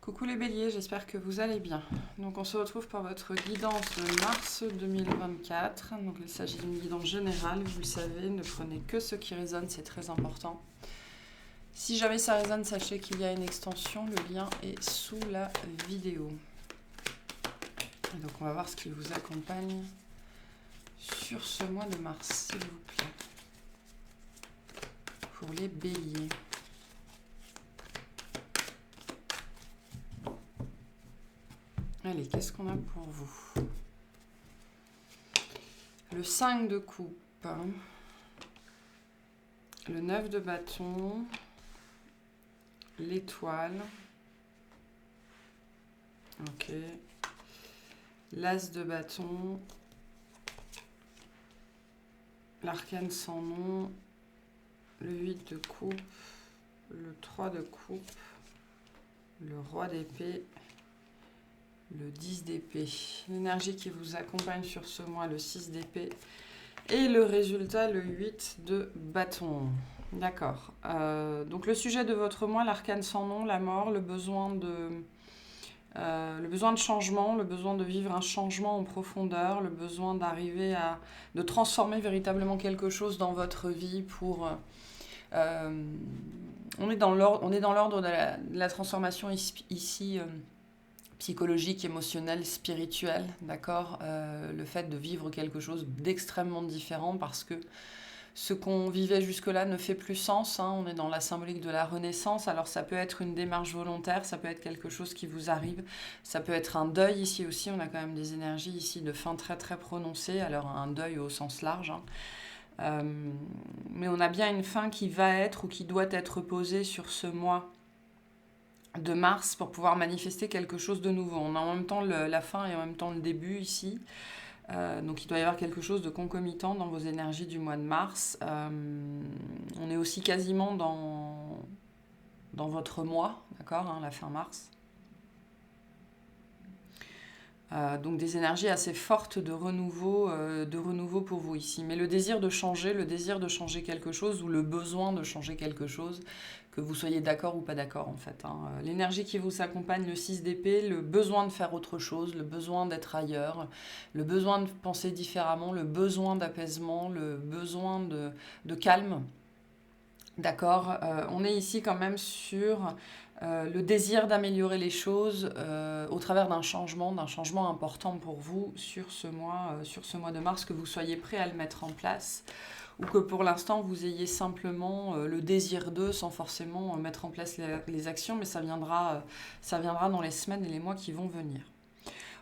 Coucou les béliers, j'espère que vous allez bien. Donc on se retrouve pour votre guidance de mars 2024. Donc il s'agit d'une guidance générale, vous le savez, ne prenez que ce qui résonne, c'est très important. Si jamais ça résonne, sachez qu'il y a une extension, le lien est sous la vidéo. Et donc on va voir ce qui vous accompagne sur ce mois de mars, s'il vous plaît. Pour les béliers. Allez, qu'est-ce qu'on a pour vous? Le 5 de coupe, le 9 de bâton, l'étoile, ok, l'as de bâton, l'arcane sans nom, le 8 de coupe, le 3 de coupe, le roi d'épée, le 10 d'épée. L'énergie qui vous accompagne sur ce mois, le 6 d'épée. Et le résultat, le 8 de bâton. D'accord. Donc le sujet de votre mois, l'arcane sans nom, la mort, le besoin de changement, le besoin de vivre un changement en profondeur, le besoin de transformer véritablement quelque chose dans votre vie pour... on est dans l'ordre de la transformation ici psychologique, émotionnel, spirituel, d'accord, le fait de vivre quelque chose d'extrêmement différent parce que ce qu'on vivait jusque-là ne fait plus sens, hein, on est dans la symbolique de la renaissance, alors ça peut être une démarche volontaire, ça peut être quelque chose qui vous arrive, ça peut être un deuil ici aussi, on a quand même des énergies ici de fin très très prononcées, alors un deuil au sens large, hein. Mais on a bien une fin qui va être ou qui doit être posée sur ce mois de mars pour pouvoir manifester quelque chose de nouveau. On a en même temps la fin et en même temps le début ici. Donc il doit y avoir quelque chose de concomitant dans vos énergies du mois de mars. On est aussi quasiment dans votre mois, d'accord, hein, la fin mars. Donc des énergies assez fortes de renouveau pour vous ici. Mais le désir de changer quelque chose ou le besoin de changer quelque chose, que vous soyez d'accord ou pas d'accord en fait, hein. L'énergie qui vous accompagne, le 6 d'épée, le besoin de faire autre chose, le besoin d'être ailleurs, le besoin de penser différemment, le besoin d'apaisement, le besoin de calme. D'accord, on est ici quand même sur le désir d'améliorer les choses au travers d'un changement important pour vous sur ce mois de mars, que vous soyez prêt à le mettre en place ou que pour l'instant vous ayez simplement le désir d'eux sans forcément mettre en place les actions, mais ça viendra dans les semaines et les mois qui vont venir.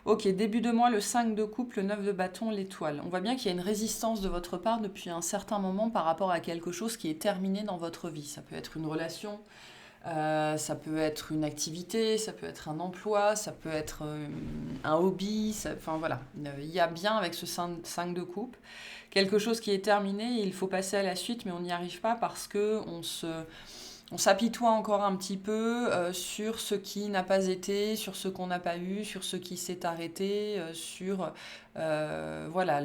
Ok, début de mois, le 5 de coupe, le 9 de bâton, l'étoile. On voit bien qu'il y a une résistance de votre part depuis un certain moment par rapport à quelque chose qui est terminé dans votre vie. Ça peut être une relation, ça peut être une activité, ça peut être un emploi, ça peut être un hobby. Enfin voilà, il y a bien avec ce 5 de coupe quelque chose qui est terminé, il faut passer à la suite, mais on n'y arrive pas parce qu'on s'apitoie encore un petit peu sur ce qui n'a pas été, sur ce qu'on n'a pas eu, sur ce qui s'est arrêté, sur voilà,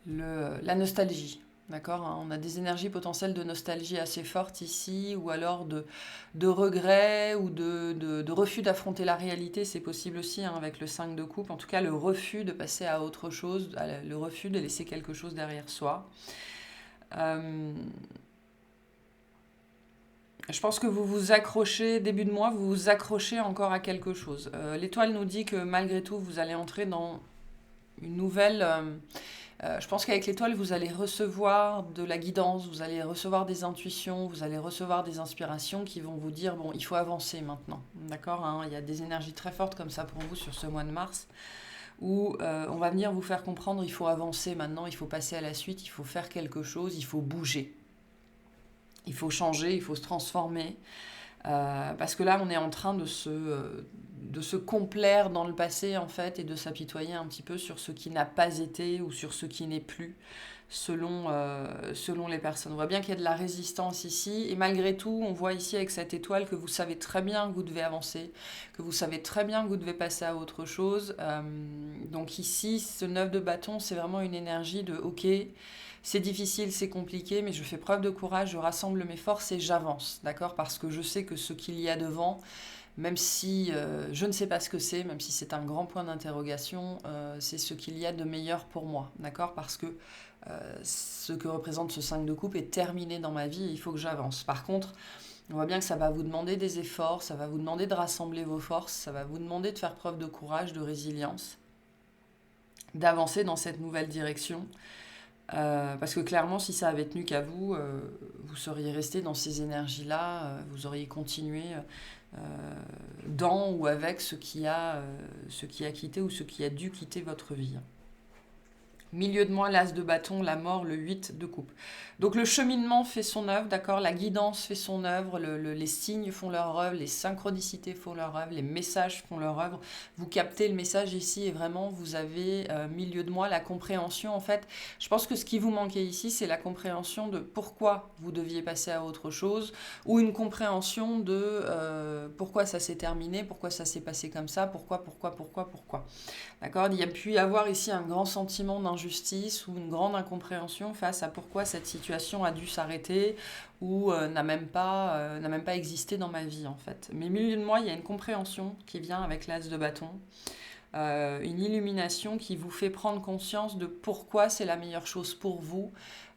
la nostalgie. D'accord, hein, on a des énergies potentielles de nostalgie assez fortes ici, ou alors de regret ou de refus d'affronter la réalité, c'est possible aussi, hein, avec le 5 de coupe. En tout cas, le refus de passer à autre chose, le refus de laisser quelque chose derrière soi. Je pense que vous vous accrochez, début de mois, vous vous accrochez encore à quelque chose. L'étoile nous dit que malgré tout, vous allez entrer dans une nouvelle... je pense qu'avec l'étoile, vous allez recevoir de la guidance, vous allez recevoir des intuitions, vous allez recevoir des inspirations qui vont vous dire, bon, il faut avancer maintenant. D'accord, hein, il y a des énergies très fortes comme ça pour vous sur ce mois de mars, où on va venir vous faire comprendre, il faut avancer maintenant, il faut passer à la suite, il faut faire quelque chose, il faut bouger. Il faut changer, il faut se transformer. Parce que là, on est en train de se complaire dans le passé, en fait, et de s'apitoyer un petit peu sur ce qui n'a pas été ou sur ce qui n'est plus, selon les personnes. On voit bien qu'il y a de la résistance ici, et malgré tout, on voit ici avec cette étoile que vous savez très bien que vous devez avancer, que vous savez très bien que vous devez passer à autre chose. Donc ici, ce 9 de bâton, c'est vraiment une énergie de « ok ». c'est difficile, c'est compliqué, mais je fais preuve de courage, je rassemble mes forces et j'avance, d'accord? Parce que je sais que ce qu'il y a devant, même si je ne sais pas ce que c'est, même si c'est un grand point d'interrogation, c'est ce qu'il y a de meilleur pour moi, d'accord? Parce que ce que représente ce 5 de coupe est terminé dans ma vie et il faut que j'avance. Par contre, on voit bien que ça va vous demander des efforts, ça va vous demander de rassembler vos forces, ça va vous demander de faire preuve de courage, de résilience, d'avancer dans cette nouvelle direction. Parce que clairement, si ça avait tenu qu'à vous, vous seriez resté dans ces énergies-là, vous auriez continué dans ou avec ce qui a quitté ou ce qui a dû quitter votre vie. Milieu de moi, l'as de bâton, la mort, le 8 de coupe. Donc le cheminement fait son œuvre, d'accord? La guidance fait son œuvre, les signes font leur œuvre, les synchronicités font leur œuvre, les messages font leur œuvre. Vous captez le message ici et vraiment vous avez, milieu de moi, la compréhension. En fait, je pense que ce qui vous manquait ici, c'est la compréhension de pourquoi vous deviez passer à autre chose ou une compréhension de pourquoi ça s'est terminé, pourquoi ça s'est passé comme ça, pourquoi. D'accord? Il y a pu y avoir ici un grand sentiment d'injustice ou une grande incompréhension face à pourquoi cette situation a dû s'arrêter ou n'a même pas existé dans ma vie en fait. Mais au milieu de moi, il y a une compréhension qui vient avec l'as de bâton, une illumination qui vous fait prendre conscience de pourquoi c'est la meilleure chose pour vous,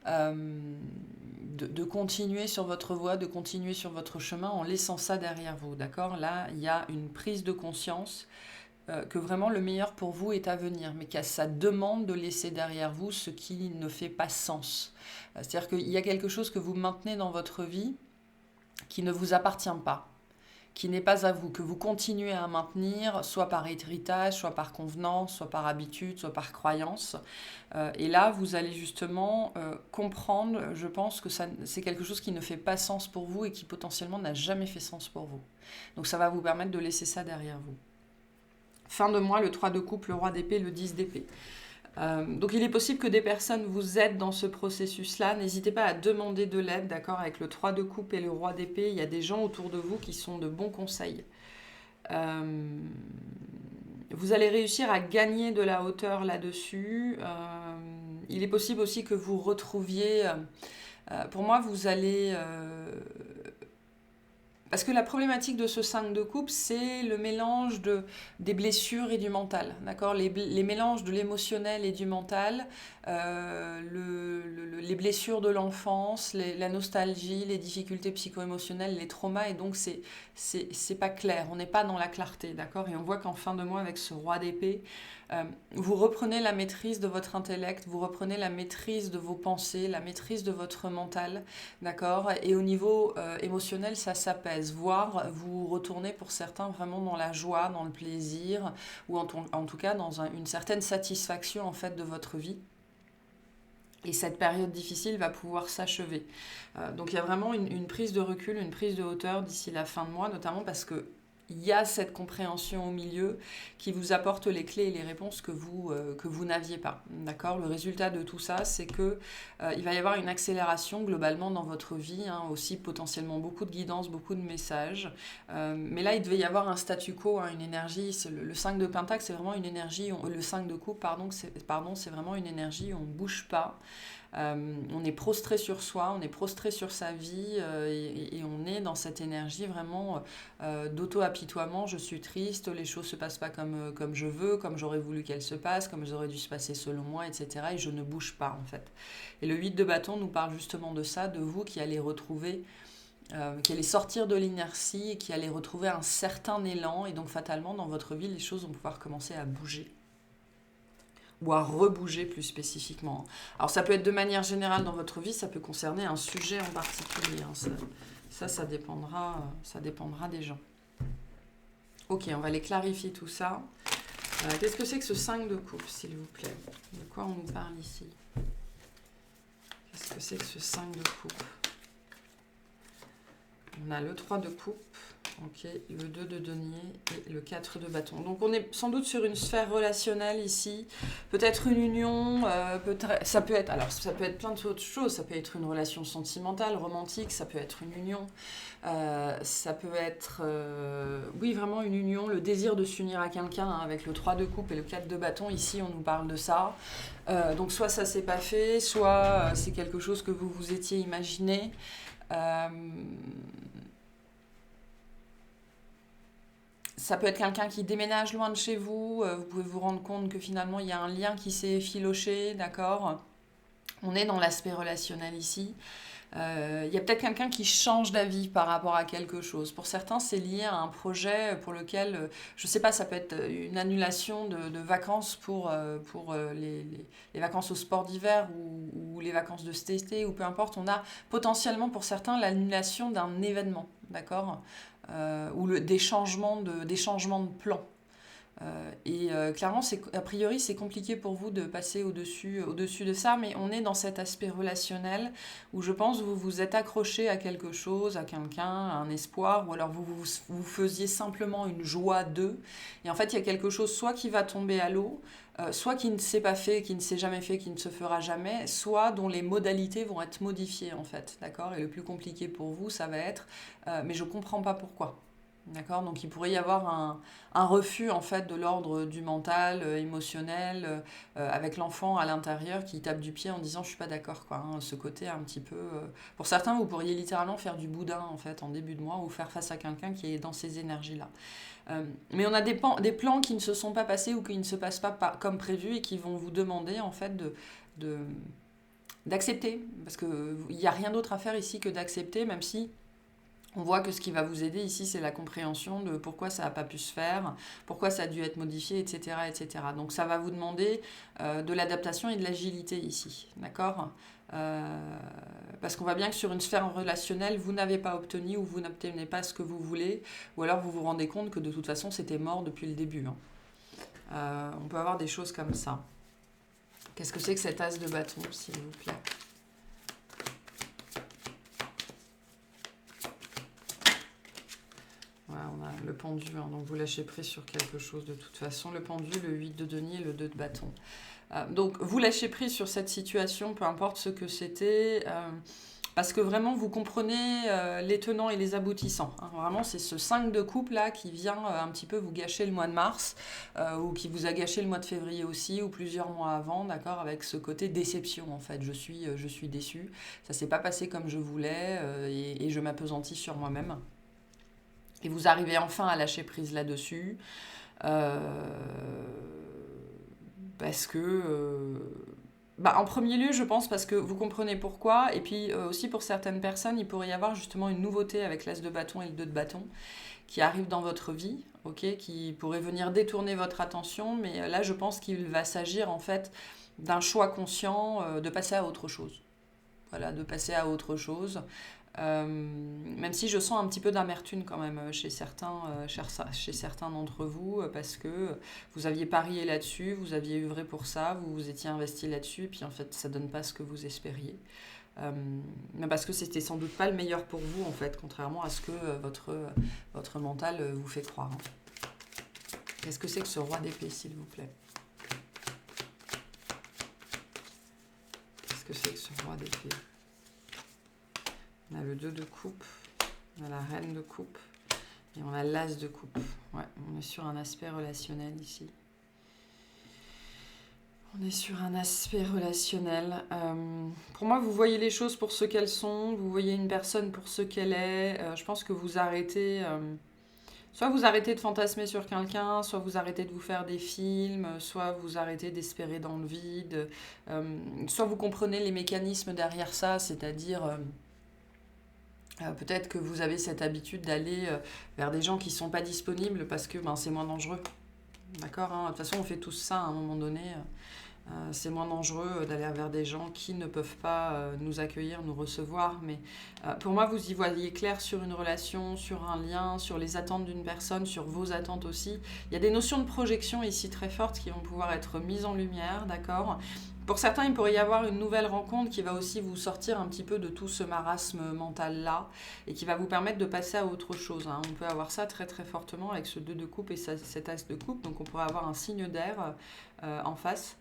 de continuer sur votre voie, de continuer sur votre chemin en laissant ça derrière vous. D'accord? Là, il y a une prise de conscience que vraiment le meilleur pour vous est à venir, mais qu'à ça demande de laisser derrière vous ce qui ne fait pas sens. C'est-à-dire qu'il y a quelque chose que vous maintenez dans votre vie qui ne vous appartient pas, qui n'est pas à vous, que vous continuez à maintenir, soit par héritage, soit par convenance, soit par habitude, soit par croyance. Et là, vous allez justement comprendre, je pense que c'est quelque chose qui ne fait pas sens pour vous et qui potentiellement n'a jamais fait sens pour vous. Donc ça va vous permettre de laisser ça derrière vous. Fin de mois, le 3 de coupe, le roi d'épée, le 10 d'épée. Donc il est possible que des personnes vous aident dans ce processus-là. N'hésitez pas à demander de l'aide, d'accord? Avec le 3 de coupe et le roi d'épée, il y a des gens autour de vous qui sont de bons conseils. Vous allez réussir à gagner de la hauteur là-dessus. Il est possible aussi que vous retrouviez... pour moi, vous allez... Parce que la problématique de ce 5 de coupe, c'est le mélange des blessures et du mental, d'accord? Les mélanges de l'émotionnel et du mental, les blessures de l'enfance, la nostalgie, les difficultés psycho-émotionnelles, les traumas, et donc c'est pas clair, on n'est pas dans la clarté, d'accord? Et on voit qu'en fin de mois, avec ce roi d'épée, vous reprenez la maîtrise de votre intellect, vous reprenez la maîtrise de vos pensées, la maîtrise de votre mental, d'accord? Et au niveau émotionnel, ça s'apaise, voire vous retournez pour certains vraiment dans la joie, dans le plaisir, ou en tout cas dans une certaine satisfaction en fait de votre vie. Et cette période difficile va pouvoir s'achever. Donc il y a vraiment une prise de recul, une prise de hauteur d'ici la fin de mois, notamment parce que il y a cette compréhension au milieu qui vous apporte les clés et les réponses que vous n'aviez pas. D'accord ? Le résultat de tout ça, c'est que il va y avoir une accélération globalement dans votre vie, hein, aussi potentiellement beaucoup de guidance, beaucoup de messages. Mais là, il devait y avoir un statu quo, hein, une énergie. Le 5 de Pentacle, c'est vraiment une énergie. Le 5 de coupe, c'est vraiment une énergie où on ne bouge pas. On est prostré sur soi, on est prostré sur sa vie et on est dans cette énergie vraiment d'auto-apitoiement. Je suis triste, les choses ne se passent pas comme je veux, comme j'aurais voulu qu'elles se passent, comme elles auraient dû se passer selon moi, etc. Et je ne bouge pas en fait. Et le 8 de bâton nous parle justement de ça, de vous qui allez retrouver, qui allez sortir de l'inertie et qui allez retrouver un certain élan. Et donc fatalement dans votre vie, les choses vont pouvoir commencer à bouger. Ou à rebouger plus spécifiquement. Alors ça peut être de manière générale dans votre vie, ça peut concerner un sujet en particulier. Hein. Ça dépendra des gens. Ok, on va aller clarifier tout ça. Qu'est-ce que c'est que ce 5 de coupe, s'il vous plaît? De quoi on nous parle ici? Qu'est-ce que c'est que ce 5 de coupe? On a le 3 de coupe, Ok, le 2 de denier et le 4 de bâton. Donc on est sans doute sur une sphère relationnelle ici. Peut-être une union, ça peut être plein d'autres choses. Ça peut être une relation sentimentale, romantique, ça peut être une union. Ça peut être, oui, vraiment une union, le désir de s'unir à quelqu'un, hein, avec le 3 de coupe et le 4 de bâton. Ici, on nous parle de ça. Donc soit ça s'est pas fait, soit c'est quelque chose que vous vous étiez imaginé. Ça peut être quelqu'un qui déménage loin de chez vous. Vous pouvez vous rendre compte que finalement, il y a un lien qui s'est effiloché, d'accord? On est dans l'aspect relationnel ici. Il y a peut-être quelqu'un qui change d'avis par rapport à quelque chose. Pour certains, c'est lié à un projet pour lequel, je ne sais pas, ça peut être une annulation de vacances pour les vacances au sport d'hiver ou les vacances de cet été, ou peu importe. On a potentiellement pour certains l'annulation d'un événement, d'accord? Ou des changements de plans. Clairement, a priori, c'est compliqué pour vous de passer au-dessus de ça, mais on est dans cet aspect relationnel où je pense que vous vous êtes accroché à quelque chose, à quelqu'un, à un espoir, ou alors vous faisiez simplement une joie d'eux. Et en fait, il y a quelque chose soit qui va tomber à l'eau, soit qui ne s'est pas fait, qui ne s'est jamais fait, qui ne se fera jamais, soit dont les modalités vont être modifiées, en fait, d'accord? Et le plus compliqué pour vous, ça va être mais je comprends pas pourquoi. D'accord? Donc il pourrait y avoir un refus en fait de l'ordre du mental, émotionnel, avec l'enfant à l'intérieur qui tape du pied en disant je suis pas d'accord, quoi, hein, ce côté un petit peu. Pour certains, vous pourriez littéralement faire du boudin en fait en début de mois ou faire face à quelqu'un qui est dans ces énergies-là. Mais on a des plans qui ne se sont pas passés ou qui ne se passent pas comme prévu et qui vont vous demander en fait d'accepter, parce qu'il n'y a rien d'autre à faire ici que d'accepter, même si on voit que ce qui va vous aider ici, c'est la compréhension de pourquoi ça n'a pas pu se faire, pourquoi ça a dû être modifié, etc. etc. Donc ça va vous demander de l'adaptation et de l'agilité ici, d'accord? Parce qu'on voit bien que sur une sphère relationnelle, vous n'avez pas obtenu ou vous n'obtenez pas ce que vous voulez, ou alors vous vous rendez compte que de toute façon, c'était mort depuis le début, hein. On peut avoir des choses comme ça. Qu'est-ce que c'est que cet as de bâton, s'il vous plaît? Voilà, on a le pendu, hein, donc vous lâchez prise sur quelque chose de toute façon. Le pendu, le 8 de denier et le 2 de bâton. Donc vous lâchez prise sur cette situation, peu importe ce que c'était, parce que vraiment vous comprenez les tenants et les aboutissants, hein. Vraiment, c'est ce 5 de coupe là qui vient un petit peu vous gâcher le mois de mars, ou qui vous a gâché le mois de février aussi, ou plusieurs mois avant, d'accord, avec ce côté déception en fait. Je suis déçue, ça s'est pas passé comme je voulais, et je m'appesantis sur moi-même. Et vous arrivez enfin à lâcher prise là-dessus. Parce que... en premier lieu, je pense parce que vous comprenez pourquoi. Et puis aussi pour certaines personnes, il pourrait y avoir justement une nouveauté avec l'as de bâton et le 2 de bâton qui arrive dans votre vie, ok, qui pourrait venir détourner votre attention. Mais là, je pense qu'il va s'agir en fait d'un choix conscient de passer à autre chose. Voilà, de passer à autre chose. Même si je sens un petit peu d'amertume quand même chez certains d'entre vous, parce que vous aviez parié là-dessus, vous aviez œuvré pour ça, vous vous étiez investi là-dessus, et puis en fait ça donne pas ce que vous espériez. Mais parce que c'était sans doute pas le meilleur pour vous en fait, contrairement à ce que votre mental vous fait croire, hein. Qu'est-ce que c'est que ce roi d'épée, s'il vous plaît? Qu'est-ce que c'est que ce roi d'épée? On a le 2 de coupe, on a la reine de coupe et on a l'as de coupe. Ouais, on est sur un aspect relationnel ici. On est sur un aspect relationnel. Pour moi, vous voyez les choses pour ce qu'elles sont, vous voyez une personne pour ce qu'elle est. Je pense que vous arrêtez... soit vous arrêtez de fantasmer sur quelqu'un, soit vous arrêtez de vous faire des films, soit vous arrêtez d'espérer dans le vide, soit vous comprenez les mécanismes derrière ça, c'est-à-dire... peut-être que vous avez cette habitude d'aller vers des gens qui ne sont pas disponibles parce que c'est moins dangereux. D'accord, hein. De toute façon, on fait tous ça à un moment donné. C'est moins dangereux d'aller vers des gens qui ne peuvent pas nous accueillir, nous recevoir. Mais pour moi, vous y voyez clair sur une relation, sur un lien, sur les attentes d'une personne, sur vos attentes aussi. Il y a des notions de projection ici très fortes qui vont pouvoir être mises en lumière, d'accord ? Pour certains, il pourrait y avoir une nouvelle rencontre qui va aussi vous sortir un petit peu de tout ce marasme mental-là et qui va vous permettre de passer à autre chose. Hein. On peut avoir ça très très fortement avec ce 2 de coupe et cet as de coupe. Donc on pourrait avoir un signe d'air en face.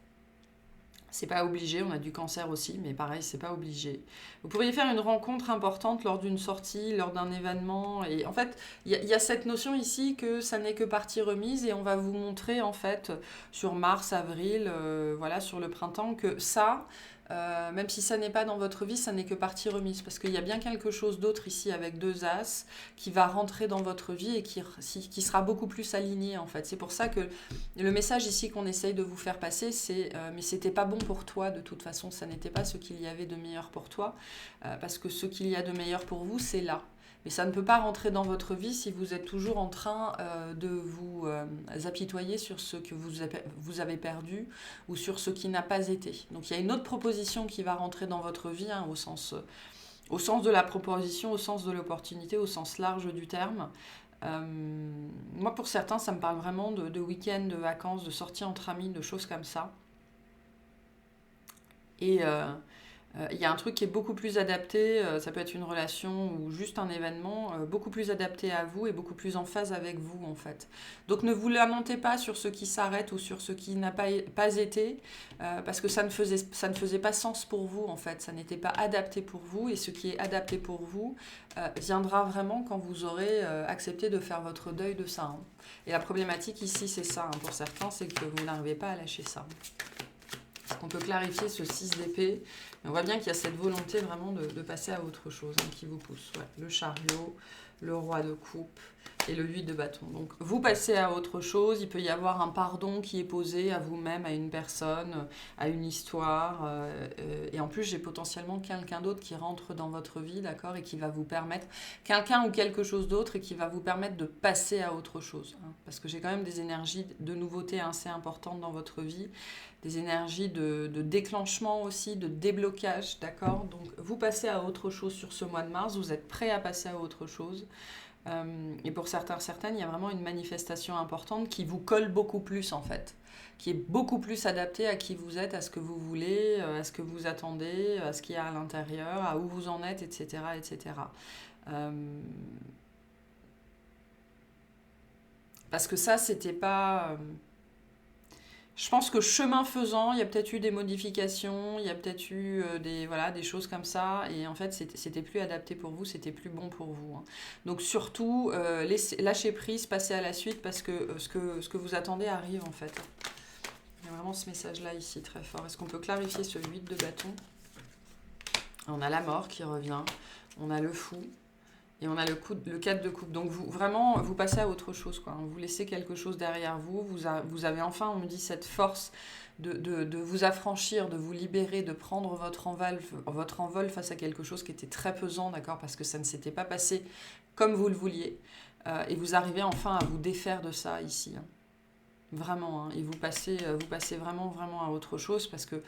C'est pas obligé, on a du cancer aussi, mais pareil, c'est pas obligé. Vous pourriez faire une rencontre importante lors d'une sortie, lors d'un événement. Et en fait, il y a cette notion ici que ça n'est que partie remise et on va vous montrer en fait sur mars, avril, voilà, sur le printemps, que ça, même si ça n'est pas dans votre vie, ça n'est que partie remise. Parce qu'il y a bien quelque chose d'autre ici avec 2 as qui va rentrer dans votre vie et qui sera beaucoup plus aligné en fait. C'est pour ça que le message ici qu'on essaye de vous faire passer, c'est mais c'était pas bon pour toi de toute façon, ça n'était pas ce qu'il y avait de meilleur pour toi, parce que ce qu'il y a de meilleur pour vous, c'est là. Mais ça ne peut pas rentrer dans votre vie si vous êtes toujours en train de vous apitoyer sur ce que vous avez perdu ou sur ce qui n'a pas été. Donc il y a une autre proposition qui va rentrer dans votre vie, hein, au sens de la proposition, au sens de l'opportunité, au sens large du terme. Moi, pour certains, ça me parle vraiment de week-end, de vacances, de sorties entre amis, de choses comme ça. Et il y a un truc qui est beaucoup plus adapté, ça peut être une relation ou juste un événement, beaucoup plus adapté à vous et beaucoup plus en phase avec vous en fait. Donc ne vous lamentez pas sur ce qui s'arrête ou sur ce qui n'a pas été, parce que ça ne faisait pas sens pour vous en fait, ça n'était pas adapté pour vous et ce qui est adapté pour vous viendra vraiment quand vous aurez accepté de faire votre deuil de ça. Hein. Et la problématique ici c'est ça, hein, pour certains, c'est que vous n'arrivez pas à lâcher ça. On peut clarifier ce 6 d'épée. On voit bien qu'il y a cette volonté vraiment de passer à autre chose hein, qui vous pousse. Ouais. Le chariot, le roi de coupe et le 8 de bâton. Donc vous passez à autre chose. Il peut y avoir un pardon qui est posé à vous-même, à une personne, à une histoire. Et en plus, j'ai potentiellement quelqu'un d'autre qui rentre dans votre vie, d'accord, et qui va vous permettre, quelqu'un ou quelque chose d'autre, et qui va vous permettre de passer à autre chose. Hein, parce que j'ai quand même des énergies de nouveauté assez importantes dans votre vie. Des énergies de déclenchement aussi, de déblocage, d'accord. Donc vous passez à autre chose sur ce mois de mars, vous êtes prêt à passer à autre chose. Et pour certaines, il y a vraiment une manifestation importante qui vous colle beaucoup plus en fait, qui est beaucoup plus adaptée à qui vous êtes, à ce que vous voulez, à ce que vous attendez, à ce qu'il y a à l'intérieur, à où vous en êtes, etc. etc. Parce que ça, c'était pas... Je pense que chemin faisant, il y a peut-être eu des modifications, il y a peut-être eu des choses comme ça, et en fait, c'était plus adapté pour vous, c'était plus bon pour vous. Hein. Donc surtout, lâchez prise, passez à la suite, parce que ce que vous attendez arrive en fait. Il y a vraiment ce message-là ici, très fort. Est-ce qu'on peut clarifier ce 8 de bâton? On a la mort qui revient, on a le fou, et on a le 4 de coupe. Donc vous passez à autre chose. Quoi. Vous laissez quelque chose derrière vous. Vous avez enfin, on me dit, cette force de vous affranchir, de vous libérer, de prendre votre envol face à quelque chose qui était très pesant, d'accord, parce que ça ne s'était pas passé comme vous le vouliez. Et vous arrivez enfin à vous défaire de ça ici. Hein. Vraiment. Hein. Et vous passez vraiment, vraiment à autre chose parce que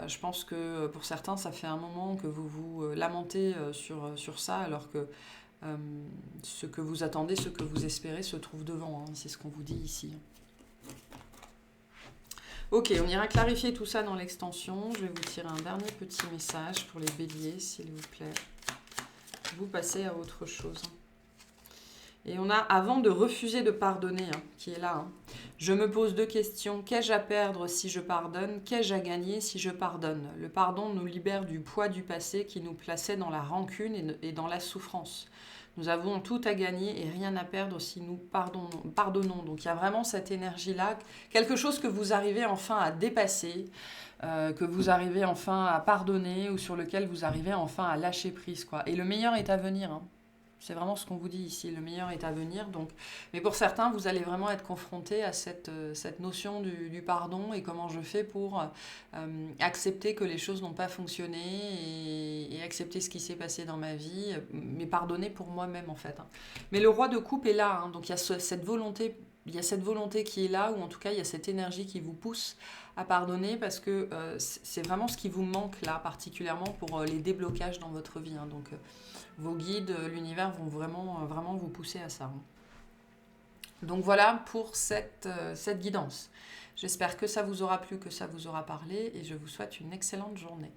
je pense que pour certains, ça fait un moment que vous vous lamentez sur ça alors que ce que vous attendez, ce que vous espérez se trouve devant. Hein. C'est ce qu'on vous dit ici. Ok, on ira clarifier tout ça dans l'extension. Je vais vous tirer un dernier petit message pour les béliers, s'il vous plaît. Vous passez à autre chose. Et on a, avant de refuser de pardonner, hein, qui est là, hein, je me pose 2 questions. Qu'ai-je à perdre si je pardonne? Qu'ai-je à gagner si je pardonne? Le pardon nous libère du poids du passé qui nous plaçait dans la rancune et dans la souffrance. Nous avons tout à gagner et rien à perdre si nous pardonnons. Donc il y a vraiment cette énergie-là, quelque chose que vous arrivez enfin à dépasser, que vous arrivez enfin à pardonner ou sur lequel vous arrivez enfin à lâcher prise, quoi. Et le meilleur est à venir, hein. C'est vraiment ce qu'on vous dit ici, le meilleur est à venir. Donc, mais pour certains, vous allez vraiment être confrontés à cette notion du pardon et comment je fais pour accepter que les choses n'ont pas fonctionné et accepter ce qui s'est passé dans ma vie, mais pardonner pour moi-même en fait. Hein. Mais le roi de coupe est là, hein, donc il y a cette volonté. Il y a cette volonté qui est là, ou en tout cas il y a cette énergie qui vous pousse à pardonner parce que c'est vraiment ce qui vous manque là, particulièrement pour les déblocages dans votre vie. Hein. Donc vos guides, l'univers vont vraiment vous pousser à ça. Donc voilà pour cette guidance. J'espère que ça vous aura plu, que ça vous aura parlé et je vous souhaite une excellente journée.